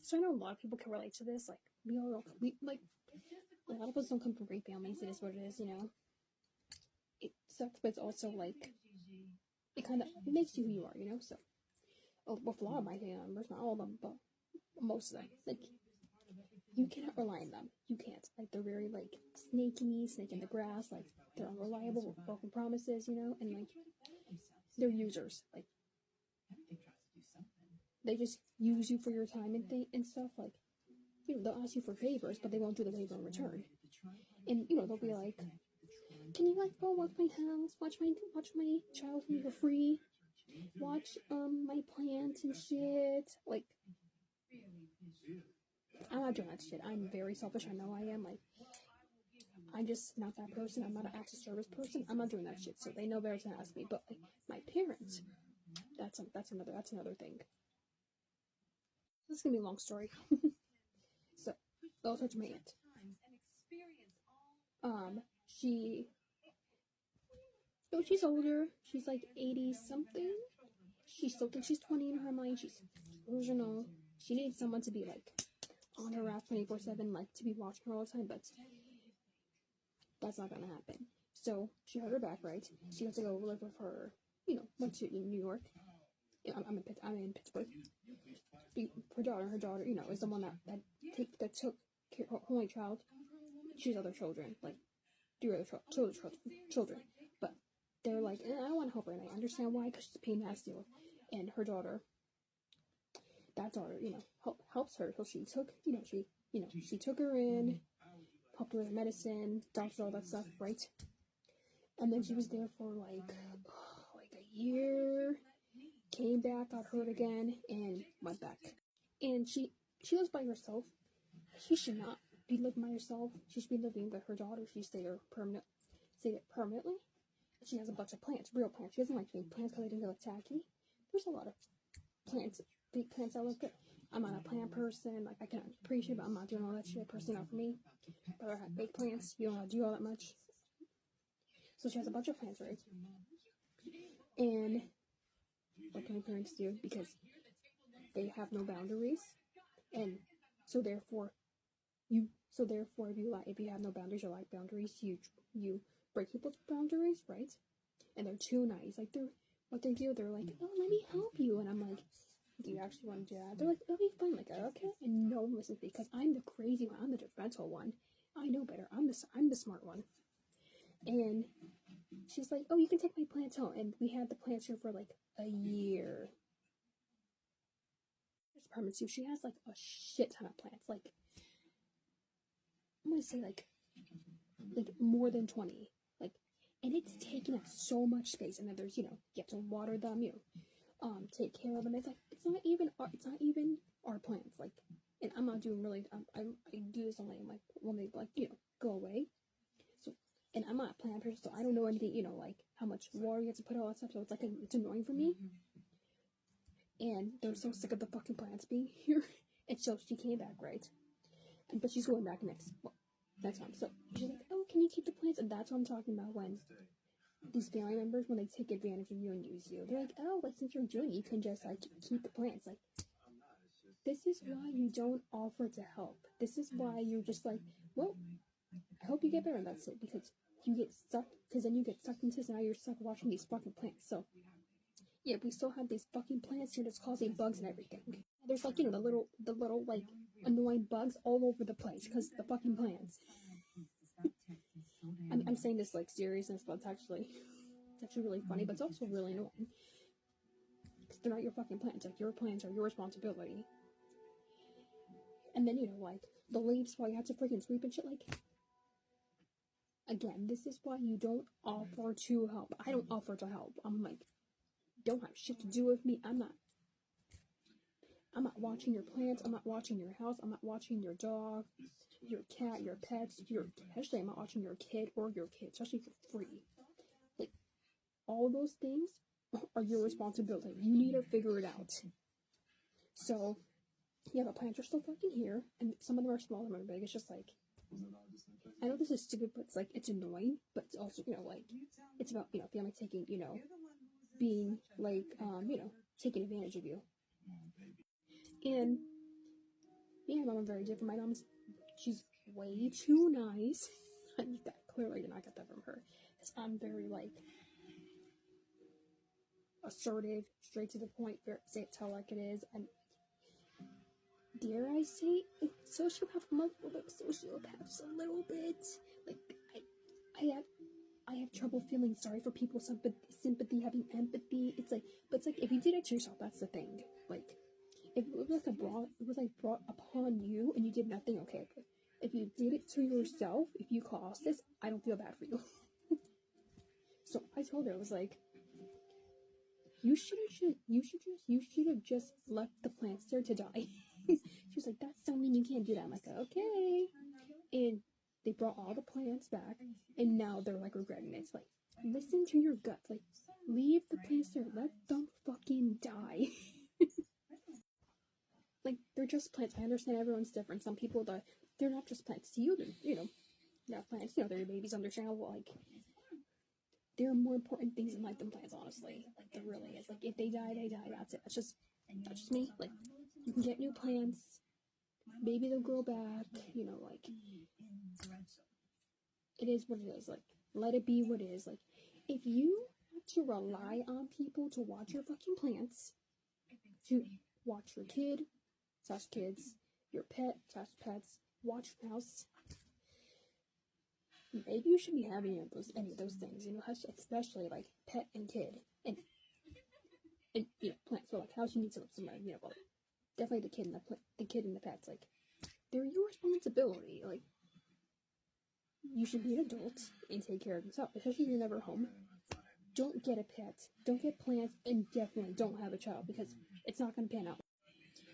So I know a lot of people can relate to this. Like we all, like a lot of us don't come from great families. It is what it is, you know. It sucks, but it's also like it kind of makes you who you are, you know. So, with a lot of my family members, not all of them, but most of them, like you cannot rely on them. You can't. Like they're very like snaky, snake in the grass. Like they're unreliable with broken promises, you know, and like they're users. Like they just use you for your time and stuff. Like you know, they'll ask you for favors, but they won't do the favor in return. And you know, they'll be like, "Can you like go watch my house, watch my child for free, watch my plants and shit?" Like, I'm not doing that shit. I'm very selfish. I know I am. Like, I'm just not that person. I'm not an acts of service person. I'm not doing that shit. So they know better to ask me. But like my parents, that's another thing. This is gonna be a long story. So I'll talk to my aunt. She, no, she's older. She's like 80 something. She still thinks she's 20 in her mind. She's delusional. She needs someone to be like on her ass 24/7, like to be watching her all the time. But that's not gonna happen. So she hurt her back, right? She got to go live with her. You know, went to New York. You know, I'm in Pittsburgh. Her daughter, you know, is the one that took care of her only child. She has other children, like 3 other children, but they're like, I want to help her, and I understand why, because she's a pain in the ass deal. And her daughter, that daughter, you know, helps her. So she took, she took her in, helped her with medicine, doctor, all that stuff, right? And then she was there for like a year. Came back, got hurt again, and went back. And she lives by herself. She should not be living by herself. She should be living with her daughter. She stayed there permanently. She has a bunch of plants, real plants. She doesn't like big plants because they think they look tacky. There's a lot of plants, big plants that look good. I'm not a plant person. Like I can appreciate, but I'm not doing all that shit. Personally, not for me. But I have big plants. You don't have to do all that much. So she has a bunch of plants, right? And what can my parents do? Because they have no boundaries, and so therefore, if you have no boundaries or lack boundaries, you break people's boundaries, right? And they're too nice. Like what they do, they're like, "Oh, let me help you," and I'm like, "Do you actually want to do that?" They're like, "It'll be fun." Like, okay, and no one listens because I'm the crazy one. I'm the judgmental one. I know better. I'm the smart one. And she's like, "Oh, you can take my plants home," and we had the plants here for like a year. Apartment too. She has like a shit ton of plants. Like I'm gonna say like more than 20. Like, and it's taking up so much space. And then there's you have to water them. Take care of them. It's like it's not even our plants. Like, and I'm not doing really. I do this only like when they like go away. So, and I'm not a plant person, so I don't know anything. Like how much water you have to put all that stuff. So it's like it's annoying for me. And they're so sick of the fucking plants being here. And so she came back, right? But she's going back next time. So she's like, "Oh, can you keep the plants?" And that's what I'm talking about when these family members, when they take advantage of you and use you. They're like, "Oh, like since you're doing it, you can just like keep the plants." Like, this is why you don't offer to help. This is why you're just like, "Well, I hope you get better," and that's it. Because you get stuck, because then you get stuck into this, and now you're stuck watching these fucking plants. So yeah, we still have these fucking plants here that's causing bugs and everything. There's like, the little like annoying bugs all over the place because the fucking plants. I'm saying this like seriousness, but it's actually really funny, but it's also really annoying. Because they're not your fucking plants. Like, your plants are your responsibility. And then, like, the leaves while you have to freaking sweep and shit, like, again, this is why you don't offer to help. I don't offer to help. I'm like, don't have shit to do with me. I'm not watching your plants. I'm not watching your house. I'm not watching your dog, your cat, your pets. Especially, I'm not watching your kid or your kid, especially for free. Like, all those things are your responsibility. You need to figure it out. So, yeah, the plants are still fucking here, and some of them are small, some are big. It's just like, I know this is stupid, but it's like, it's annoying, but it's also, like, it's about, family taking, being like, taking advantage of you. And Me and my mom are very different. My mom's, she's way too nice. That clearly did not get that from her. Because I'm very, like, assertive, straight to the point, say it, tell like it is. And dare I say, sociopath, like sociopaths a little bit. Like, I have trouble feeling sorry for people, sympathy, having empathy. It's like, but it's like if you did it to yourself, that's the thing. Like, if it was like brought upon you and you did nothing, okay. But if you did it to yourself, if you caused this, I don't feel bad for you. So I told her, I was like, you should have just left the plants there to die. She was like, that's so mean, you can't do that. I'm like, okay. And they brought all the plants back, and now they're like regretting it. It's like, listen to your gut. Like, leave the plants there. Let them fucking die. Like, they're just plants. I understand everyone's different. Some people, they're not just plants to you. They're, not plants. They're babies. Understandable. Like, there are more important things in life than plants, honestly. Like, there really is. Like, if they die, they die. That's it. That's just me. Like, you can get new plants. Maybe they'll grow back. Like, it is what it is. Like, let it be what it is. Like, if you have to rely on people to watch your fucking plants, to watch your kid, slash kids, your pet, slash pets, watch your house, maybe you should be having any of those things, especially like pet and kid, and plants. So like, house, you need to live somewhere, well, definitely the kid and the pets, like, they're your responsibility. Like, you should be an adult and take care of yourself, especially if you're never home. Don't get a pet, don't get plants, and definitely don't have a child, because it's not going to pan out.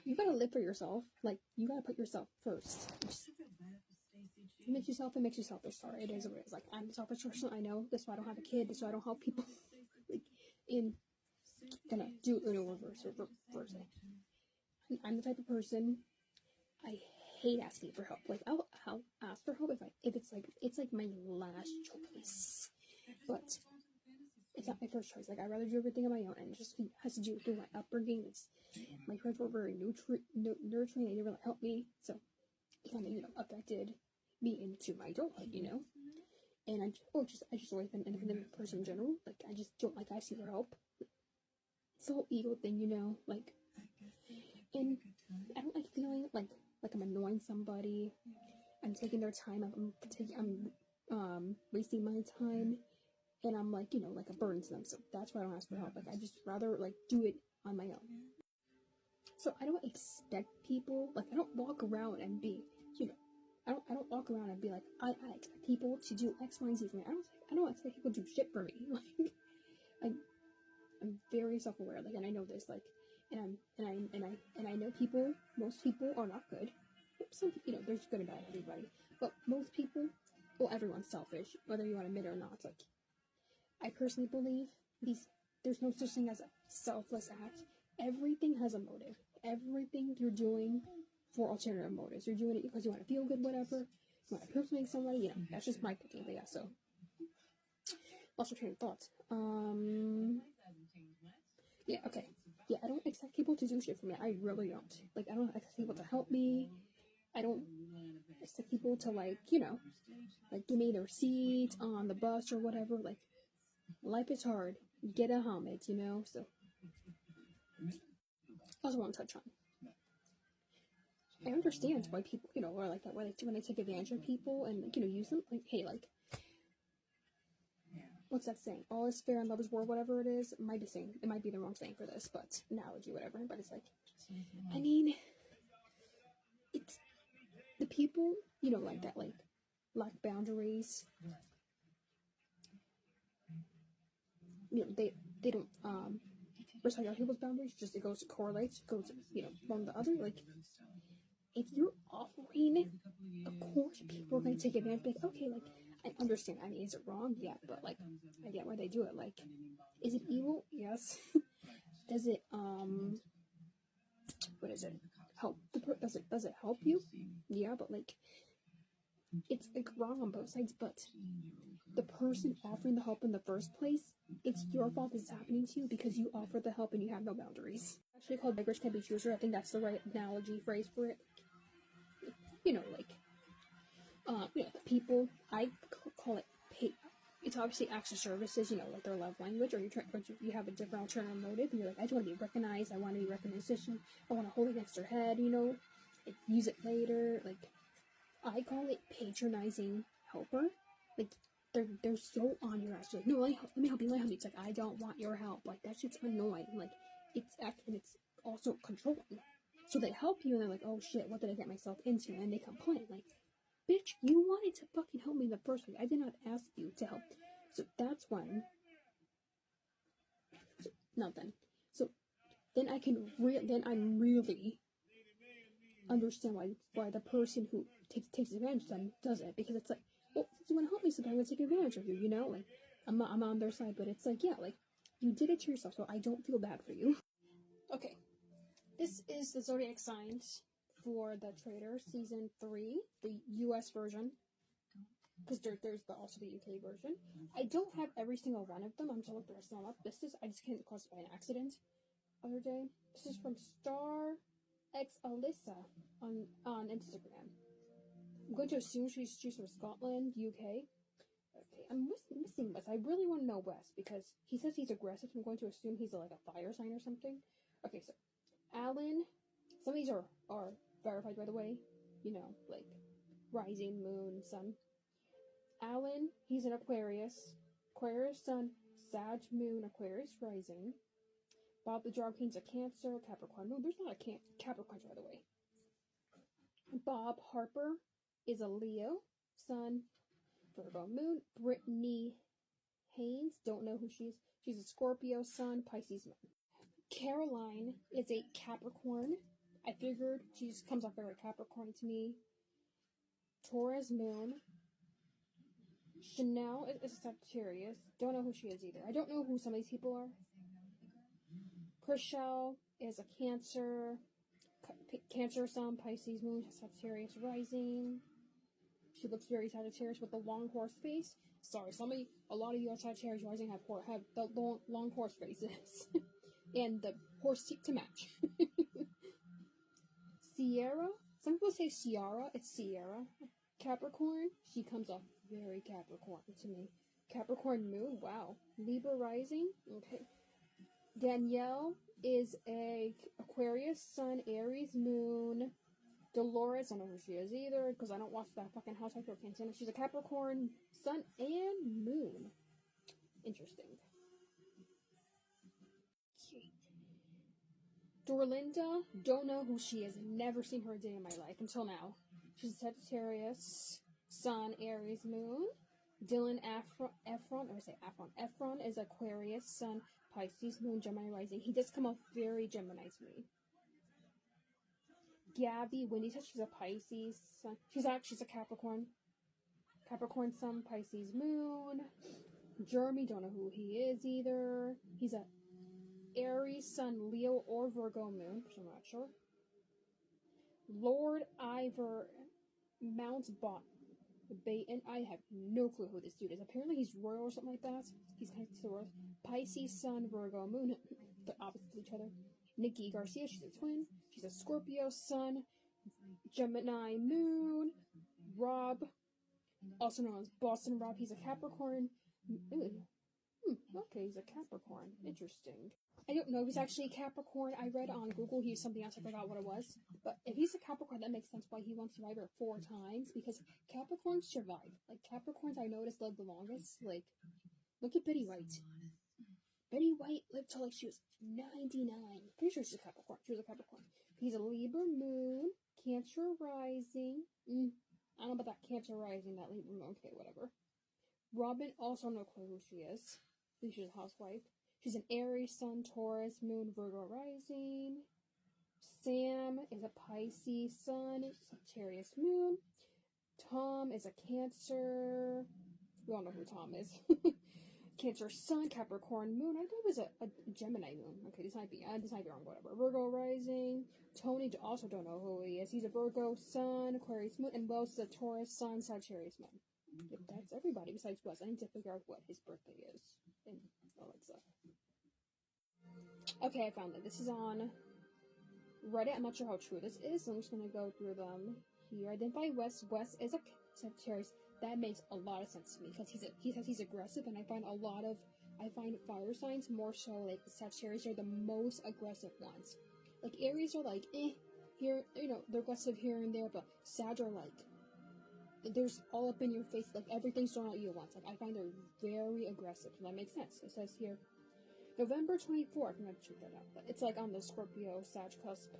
You gotta live for yourself. Like, you gotta put yourself first. If it makes you selfish, it makes you selfish. Sorry, it is what it is. Like, I'm a selfish person, I know. That's why I don't have a kid. That's why I don't help people. Like, in gonna do Uno reverse. I'm the type of person, I hate asking for help. Like, I'll ask for help if it's like my last choice, but it's not my first choice. Like, I'd rather do everything on my own, and it just has to do with my upbringing. My parents were very nurturing. They didn't really help me, so it kind of affected me into my adulthood. And I just always been an independent person in general. Like, I just don't like asking for help. It's the whole ego thing, like, and I don't like feeling like I'm annoying somebody. I'm taking their time. I'm wasting my time, and I'm like, like a burden to them. So that's why I don't ask for help. Like, I just rather like do it on my own. So I don't expect people, like, I don't walk around and be, I don't walk around and be like, I expect people to do X, Y, and Z for me. I don't expect people to do shit for me. Like, I'm very self-aware, like, and I know this, like, and I know most people are not good. Some, there's good and bad everybody, but most people, well, everyone's selfish, whether you want to admit it or not. It's like, I personally believe there's no such thing as a selfless act. Everything has a motive. Everything you're doing for alternative motives. You're doing it because you want to feel good, whatever. You want to prove something to somebody, that's just my thinking. But yeah, so lost my train of thought. Yeah, okay. Yeah, I don't expect people to do shit for me. I really don't. Like, I don't expect people to help me. I don't expect people to, like, like, give me their seat on the bus or whatever. Like, life is hard. Get a helmet, so I also want to touch on. I understand why people, are like that, when they take advantage of people and, like, use them. Like, hey, like, what's that saying? All is fair in love is war, whatever it is. It might be the wrong saying for this, but analogy, whatever. But it's like, I mean, it's the people, like that, like, lack boundaries. They don't respect other people's boundaries. Just it correlates, one to the other. Like, if you're offering, of course people are going to take advantage. Like, okay, like, I understand. I mean, is it wrong? Yeah, but like, I get why they do it. Like, is it evil? Yes. Does it what is it? Help does it help you? Yeah, but like, it's like wrong on both sides. But the person offering the help in the first place, it's your fault this is happening to you because you offered the help and you have no boundaries. Actually called beggars can't be choosers. I think that's the right analogy phrase for it. like, the people, I call it pay. It's obviously acts of services, like their love language, or you have a different alternative motive, and you're like, I just want to be recognized, I want to be recognition, I want to hold it against their head, like, use it later. Like, I call it patronizing helper. Like, they're so on your ass. Like, no, let me help you. It's like, I don't want your help. Like, that shit's annoying. Like, it's also controlling. So they help you, and they're like, oh shit, what did I get myself into? And they complain, like, bitch, you wanted to fucking help me in the first place. I did not ask you to help. So that's when. So, now then. So then I'm really understand why the person who takes advantage of them does it, because it's like, well, if you want to help me, so I'm gonna take advantage of you. Like, I'm on their side, but it's like, yeah, like, you did it to yourself, so I don't feel bad for you. Okay, this is the zodiac signs for the Trader season 3, the U.S. version, because there's also the UK version. I don't have every single one of them. I'm just looking the rest of them up. I just came across it by an accident other day. This is from Star X Alyssa on Instagram. I'm going to assume she's from Scotland, UK. Okay, I'm missing West. I really want to know West because he says he's aggressive. So I'm going to assume he's like a fire sign or something. Okay, so Alan. Some of these are verified, by the way. Like rising, moon, sun. Alan, he's an Aquarius. Aquarius sun, Sag moon, Aquarius rising. Bob the Drag King's a Cancer, Capricorn moon. There's not a Capricorn, by the way. Bob Harper is a Leo, sun, Virgo moon. Brittany Haynes, don't know who she is. She's a Scorpio, sun, Pisces moon. Caroline is a Capricorn. I figured she just comes off very Capricorn to me. Taurus moon. Chanel is a Sagittarius. Don't know who she is either. I don't know who some of these people are. Chriselle is a Cancer. Cancer sun, Pisces moon, Sagittarius rising. She looks very Sagittarius with the long horse face. Sorry, a lot of you on Sagittarius rising have the long horse faces. And the horse teeth to match. Sierra, some people say Ciara, it's Sierra. Capricorn, she comes off very Capricorn to me. Capricorn moon, wow. Libra rising, okay. Danielle is a Aquarius sun, Aries moon. Dolores, I don't know who she is either, because I don't watch that fucking Housewife or can't stand it. She's a Capricorn sun and moon. Interesting. Okay. Dorlinda, don't know who she is. Never seen her a day in my life until now. She's a Sagittarius, Sun, Aries, Moon. Dylan Efron is Aquarius, Sun, Pisces, Moon, Gemini rising. He does come off very Gemini to me. Gabby, Wendy says she's a Pisces, Sun. She's a Capricorn. Capricorn, Sun, Pisces, Moon. Jeremy, don't know who he is either. He's a Aries, Sun, Leo, or Virgo moon, which I'm not sure. Lord Ivor Mountbatten. I have no clue who this dude is. Apparently he's royal or something like that. He's kind of royal. Pisces, Sun, Virgo moon. They're opposite each other. Nikki Garcia, she's a twin. She's a Scorpio Sun, Gemini moon. Rob, also known as Boston Rob, he's a Capricorn. Okay, he's a Capricorn. Interesting. I don't know if he's actually a Capricorn. I read on Google he was something else. I forgot what it was. But if he's a Capricorn, that makes sense why he won Survivor 4 times. Because Capricorns survive. Like, Capricorns, I noticed, live the longest. Like, look at Betty White. Betty White lived till, like, she was 99. Pretty sure she's a Capricorn. She was a Capricorn. He's a Libra moon. Cancer rising. I don't know about that Cancer rising, that Libra moon. Okay, whatever. Robin, also no clue who she is. I think she's a housewife. She's an Aries, Sun, Taurus, Moon, Virgo rising. Sam is a Pisces Sun, Sagittarius Moon. Tom is a Cancer. We all know who Tom is. Cancer Sun, Capricorn Moon. I thought it was a Gemini Moon. Okay, this might be wrong, whatever. Virgo rising. Tony, also don't know who he is. He's a Virgo Sun, Aquarius Moon, and Wells is a Taurus Sun, Sagittarius Moon. If that's everybody besides Wes. I need to figure out what his birthday is and all that stuff. Okay, I found it. This is on Reddit. I'm not sure how true this is, so I'm just going to go through them. here. Then by West is a Sagittarius. That makes a lot of sense to me because he's aggressive, and I find fire signs more so like the Sagittarius are the most aggressive ones. Like Aries are like here, they're aggressive here and there, but Sag are like there's all up in your face, like everything's thrown at you at once. Like I find they're very aggressive, so that makes sense. It says here November 24th. I'm gonna check that out, but it's like on the Scorpio Sag cusp.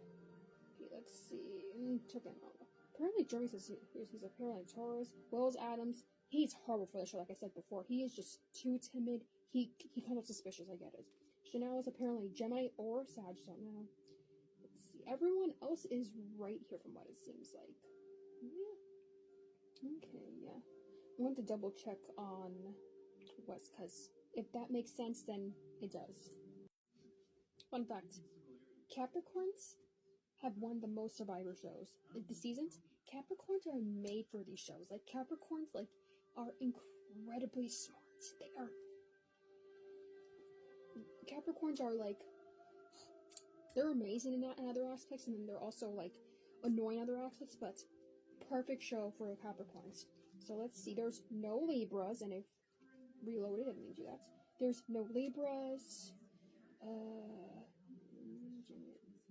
Okay, let's see. Check it out. Apparently, Joey says he's apparently Taurus. Wells Adams, he's horrible for the show. Like I said before, he is just too timid. He comes off suspicious. I get it. Chanel is apparently Gemini or Sag. Don't know. Let's see. Everyone else is right here from what it seems like. Yeah. Okay. Yeah. I want to double check on West because if that makes sense, then it does. Fun fact: Capricorns have won the most Survivor shows. Like the seasons, Capricorns are made for these shows. Like Capricorns, like are incredibly smart. Capricorns are like they're amazing in other aspects, and then they're also like annoying in other aspects. But perfect show for Capricorns. So let's see. There's no Libras, and if reloaded, it means that there's no Libras.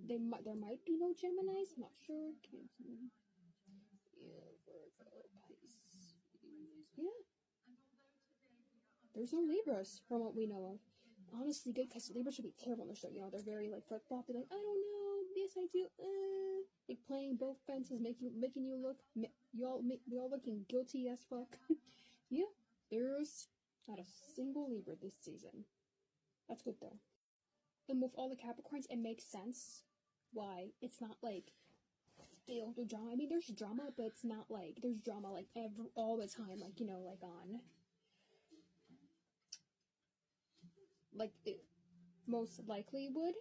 There might be no Geminis. I'm not sure. Yeah, Virgo, Pisces. Yeah, there's no Libras from what we know of. Honestly, good because Libras should be terrible on the show. They're very like flip flop. They're like, I don't know. Yes, I do. Like playing both fences, making you look. We all looking guilty as fuck. Yeah, there's not a single Libra this season. That's good though. And with all the Capricorns, it makes sense why it's not like filled with drama. I mean, there's drama, but it's not like there's drama like all the time. Like like on like it most likely would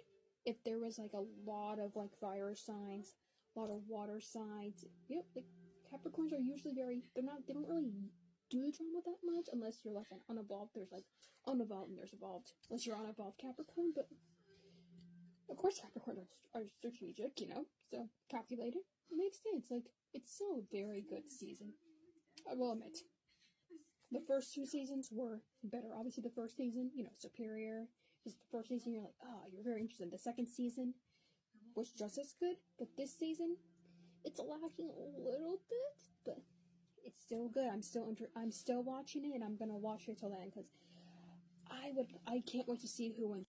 if there was like a lot of like fire signs, a lot of water signs. Yep, like Capricorns are usually they don't really do the drama that much unless you're like an unevolved. There's like unevolved and there's evolved. Unless you're unevolved Capricorn, but of course Capricorns are strategic, so calculated. It makes sense. Like it's still a very good season. I will admit. The first two seasons were better. Obviously, the first season, Superior. Just the first season, you're like, you're very interested. The second season was just as good, but this season, it's lacking a little bit, but it's still good. I'm still watching it, and I'm gonna watch it till the end because I can't wait to see who wins.